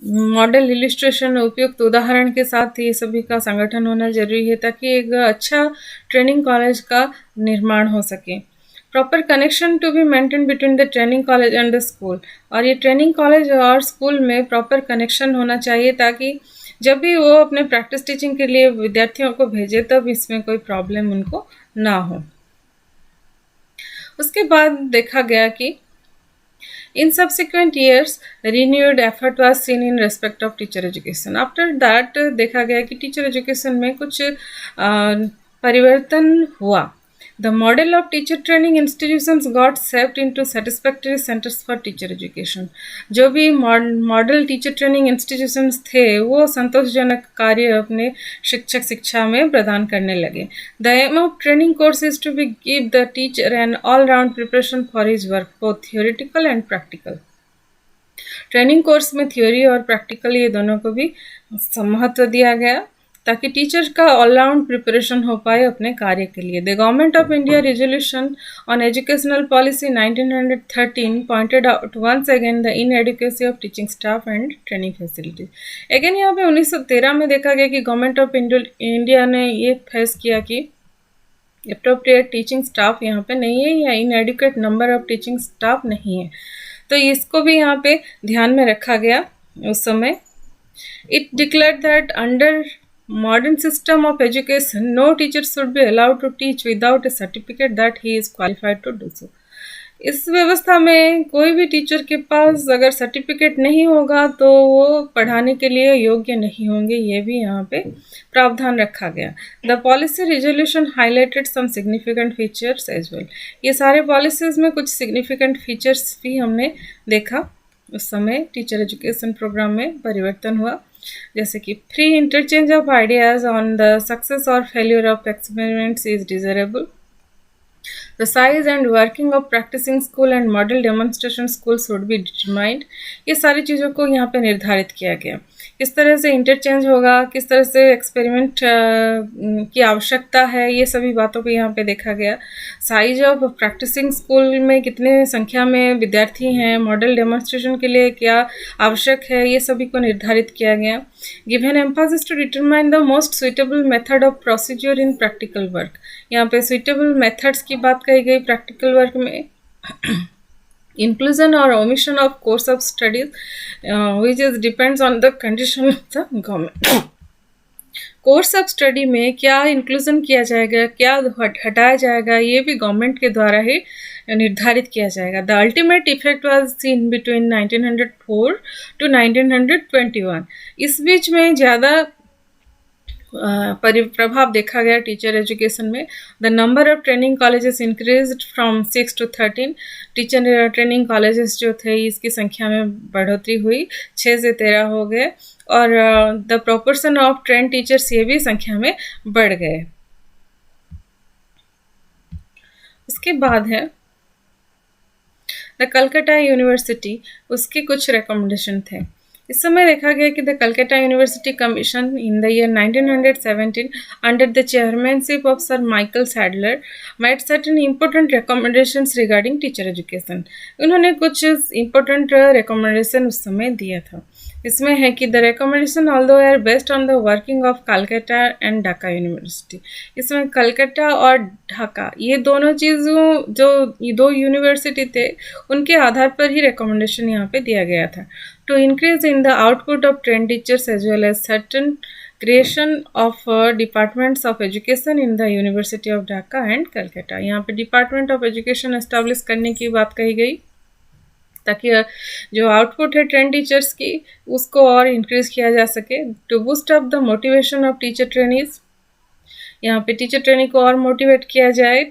मॉडल इलिस्ट्रेशन, उपयुक्त उदाहरण के साथ ये सभी का संगठन होना जरूरी है ताकि एक अच्छा ट्रेनिंग कॉलेज का निर्माण हो सके। Proper connection to be maintain between the training college and the school. और ये ट्रेनिंग कॉलेज और स्कूल में प्रॉपर कनेक्शन होना चाहिए ताकि जब भी वो अपने प्रैक्टिस टीचिंग के लिए विद्यार्थियों को भेजे तब इसमें कोई प्रॉब्लम उनको ना हो। उसके बाद देखा गया कि in subsequent years renewed effort was seen in respect of teacher education। after that देखा गया कि टीचर एजुकेशन में कुछ परिवर्तन हुआ। The model of teacher training institutions got shaped into satisfactory centers for teacher education। जो भी मॉडल टीचर ट्रेनिंग इंस्टीट्यूशंस थे वो संतोषजनक कार्य अपने शिक्षक शिक्षा में प्रदान करने लगे। The aim of training course is to be give the teacher an all-round preparation for his work, both theoretical and practical। Training course में थ्योरी और प्रैक्टिकल ये दोनों को भी महत्व दिया गया ताकि टीचर का ऑलराउंड प्रिपरेशन हो पाए अपने कार्य के लिए। The government of India resolution on educational policy 1913 pointed out once again the inadequacy of teaching staff and training facilities. Again यहाँ पे 1913 में देखा गया कि गवर्नमेंट ऑफ इंडिया ने ये फैस किया कि अप्रोप्रिएट टीचिंग स्टाफ यहाँ पे नहीं है या इनएडिक्वेट नंबर ऑफ टीचिंग स्टाफ नहीं है, तो इसको भी यहाँ पे ध्यान में रखा गया उस समय। It declared that under modern system of education no teacher should be allowed to teach without a certificate that he is qualified to do so। इस व्यवस्था में कोई भी टीचर के पास अगर सर्टिफिकेट नहीं होगा तो वो पढ़ाने के लिए योग्य नहीं होंगे, ये भी यहाँ पे प्रावधान रखा गया। The policy resolution highlighted some significant features as well. ये सारे पॉलिसीज में कुछ सिग्निफिकेंट फीचर्स भी हमने देखा उस समय टीचर एजुकेशन प्रोग्राम में परिवर्तन हुआ, जैसे कि free interchange of ideas on the success और failure of experiments is desirable. The size and working of practicing school and model demonstration schools would be determined. ये सारी चीज़ों को यहाँ पे निर्धारित किया गया, किस तरह से इंटरचेंज होगा, किस तरह से एक्सपेरिमेंट की आवश्यकता है, ये सभी बातों को यहाँ पे देखा गया। साइज ऑफ प्रैक्टिसिंग स्कूल में कितने संख्या में विद्यार्थी हैं, मॉडल डेमोन्स्ट्रेशन के लिए क्या आवश्यक है, ये सभी को निर्धारित किया गया। Given emphasis to determine the most suitable method of procedure in practical work. यहाँ पे सुइटेबल मेथड्स की बात कही गई प्रैक्टिकल वर्क में। inclusion or omission of course of studies which is depends on the condition of the government। Course of study में क्या inclusion किया जाएगा, क्या हटाया जाएगा, ये भी गवर्नमेंट के द्वारा ही निर्धारित किया जाएगा। The ultimate effect was seen between 1904 to 1921। इस बीच में ज़्यादा प्रभाव देखा गया टीचर एजुकेशन में। The number of training colleges increased from 6 to 13। Teacher training colleges जो थे इसकी संख्या में बढ़ोतरी हुई, 6 से 13 हो गए। और the proportion of train teachers ये भी संख्या में बढ़ गए। उसके बाद है द कलकत्ता यूनिवर्सिटी, उसके कुछ रिकमेंडेशन थे। इस समय देखा गया कि the Calcutta university commission in the year 1917 under the chairmanship of sir Michael Sadler made certain important recommendations regarding teacher education. उन्होंने कुछ इम्पोर्टेंट रिकमेंडेशन उस समय दिया था। इसमें है कि the recommendation although are based on the working of Calcutta and Dhaka university. इसमें कलकत्ता और ढाका ये दोनों चीज़ों, जो ये दो यूनिवर्सिटी थे, उनके आधार पर ही रिकमेंडेशन यहाँ पे दिया गया था। To increase in the output of train teachers as well as certain creation of departments of education in the university of Dhaka and Calcutta. यहाँ पे डिपार्टमेंट ऑफ एजुकेशन एस्टेब्लिश करने की बात कही गई ताकि जो आउटपुट है ट्रेन टीचर्स की उसको और इंक्रीज किया जा सके। To boost up the motivation of teacher trainees, यहाँ पे टीचर ट्रेनी को और मोटिवेट किया जाए।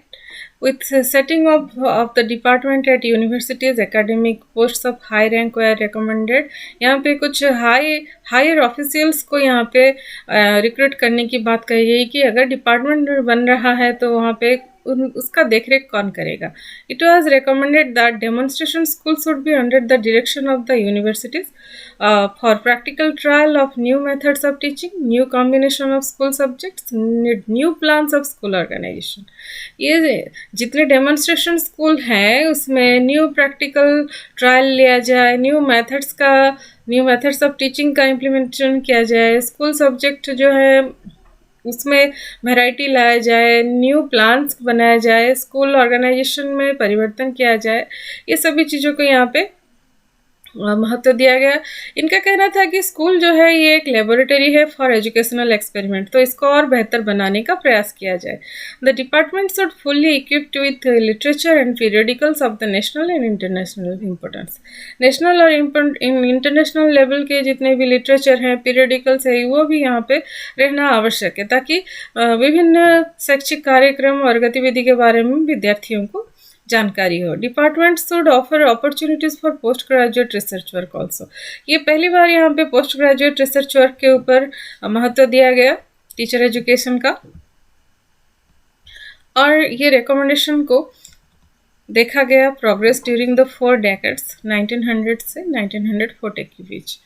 With setting of the department at universities academic post of high rank were recommended. यहाँ पे कुछ हायर ऑफिशियल्स को यहाँ पे रिक्रूट करने की बात कही गई कि अगर डिपार्टमेंट बन रहा है तो वहाँ पे उसका देखरेख कौन करेगा। It was recommended that demonstration schools would be under the direction of the universities for practical trial of new methods of teaching, new combination of school subjects, new plans of school organisation. ये जितने demonstration school हैं उसमें new practical trial लिया जाए, new methods of teaching का implementation किया जाए, school subject जो है उसमें वैरायटी लाया जाए, न्यू प्लान्स बनाया जाए, स्कूल ऑर्गेनाइजेशन में परिवर्तन किया जाए। ये सभी चीज़ों को यहाँ पे महत्व दिया गया। इनका कहना था कि स्कूल जो है ये एक लेबोरेटरी है फॉर एजुकेशनल एक्सपेरिमेंट, तो इसको और बेहतर बनाने का प्रयास किया जाए। The department should fully equipped with literature and periodicals of the national and international importance. National और इंटरनेशनल लेवल के जितने भी लिटरेचर हैं, पीरियडिकल्स है, वो भी यहाँ पे रहना आवश्यक है ताकि विभिन्न शैक्षिक कार्यक्रम और गतिविधि के बारे में विद्यार्थियों को जानकारी हो। Department should offer opportunities for post graduate research work also. ये पहली बार यहाँ पे पोस्ट ग्रेजुएट रिसर्च वर्क के ऊपर महत्व दिया गया टीचर एजुकेशन का। और ये रिकमेंडेशन को देखा गया प्रोग्रेस ड्यूरिंग द 4 decades 1900 से 1940 के बीच।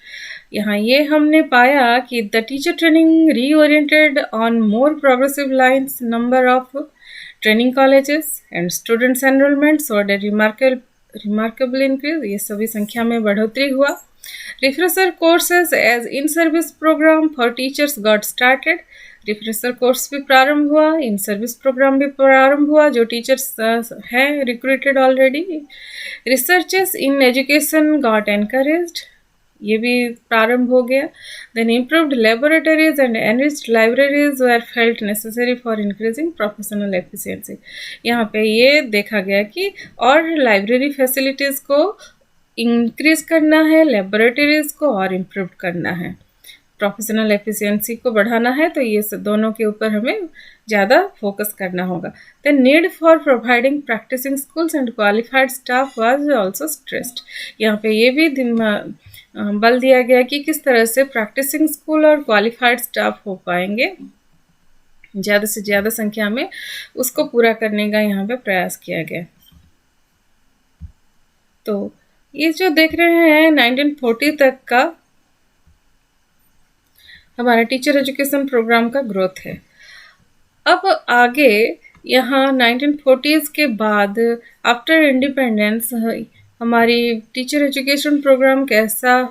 यहाँ ये हमने पाया कि the teacher training reoriented on more progressive lines, number of training colleges and students enrolment और रिमार्केबल इंक्रीज, ये सभी संख्या में बढ़ोतरी हुआ। Refresher courses as in service program for teachers got started. Refresher course भी प्रारंभ हुआ, इन सर्विस प्रोग्राम भी प्रारंभ हुआ जो टीचर्स हैं recruited already. Researches in education got encouraged, ये भी प्रारंभ हो गया। Then improved laboratories and enriched libraries were felt necessary for increasing professional efficiency. यहाँ पे ये देखा गया कि और लाइब्रेरी फैसिलिटीज़ को इंक्रीज करना है, लेबोरेटरीज को और इम्प्रूव करना है, प्रोफेशनल एफिशिएंसी को बढ़ाना है, तो ये सब दोनों के ऊपर हमें ज़्यादा फोकस करना होगा। The need for providing practicing schools and qualified staff was also stressed. यहाँ पे ये भी बल दिया गया कि किस तरह से प्रैक्टिसिंग स्कूल और क्वालिफाइड स्टाफ हो पाएंगे। ज़्यादा से ज़्यादा संख्या में उसको पूरा करने का यहाँ पे प्रयास किया गया। तो ये जो देख रहे हैं 1940 तक का हमारा टीचर एजुकेशन प्रोग्राम का ग्रोथ है। अब आगे यहाँ 1940s के बाद आफ्टर इंडिपेंडेंस हमारी टीचर एजुकेशन प्रोग्राम कैसा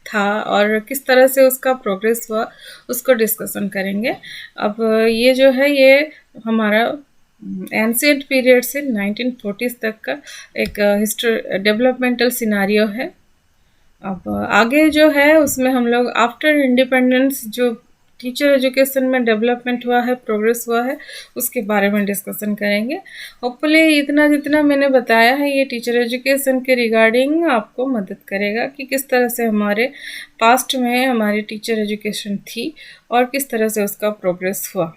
था और किस तरह से उसका प्रोग्रेस हुआ उसको डिस्कशन करेंगे। अब ये जो है ये हमारा एंशिएंट पीरियड से 1940s तक का एक डेवलपमेंटल सिनारियो है। अब आगे जो है उसमें हम लोग आफ्टर इंडिपेंडेंस जो टीचर एजुकेशन में डेवलपमेंट हुआ है, प्रोग्रेस हुआ है, उसके बारे में डिस्कशन करेंगे। होपफुली इतना जितना मैंने बताया है ये टीचर एजुकेशन के रिगार्डिंग आपको मदद करेगा कि किस तरह से हमारे पास्ट में हमारी टीचर एजुकेशन थी और किस तरह से उसका प्रोग्रेस हुआ।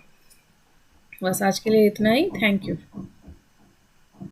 बस आज के लिए इतना ही। Thank you.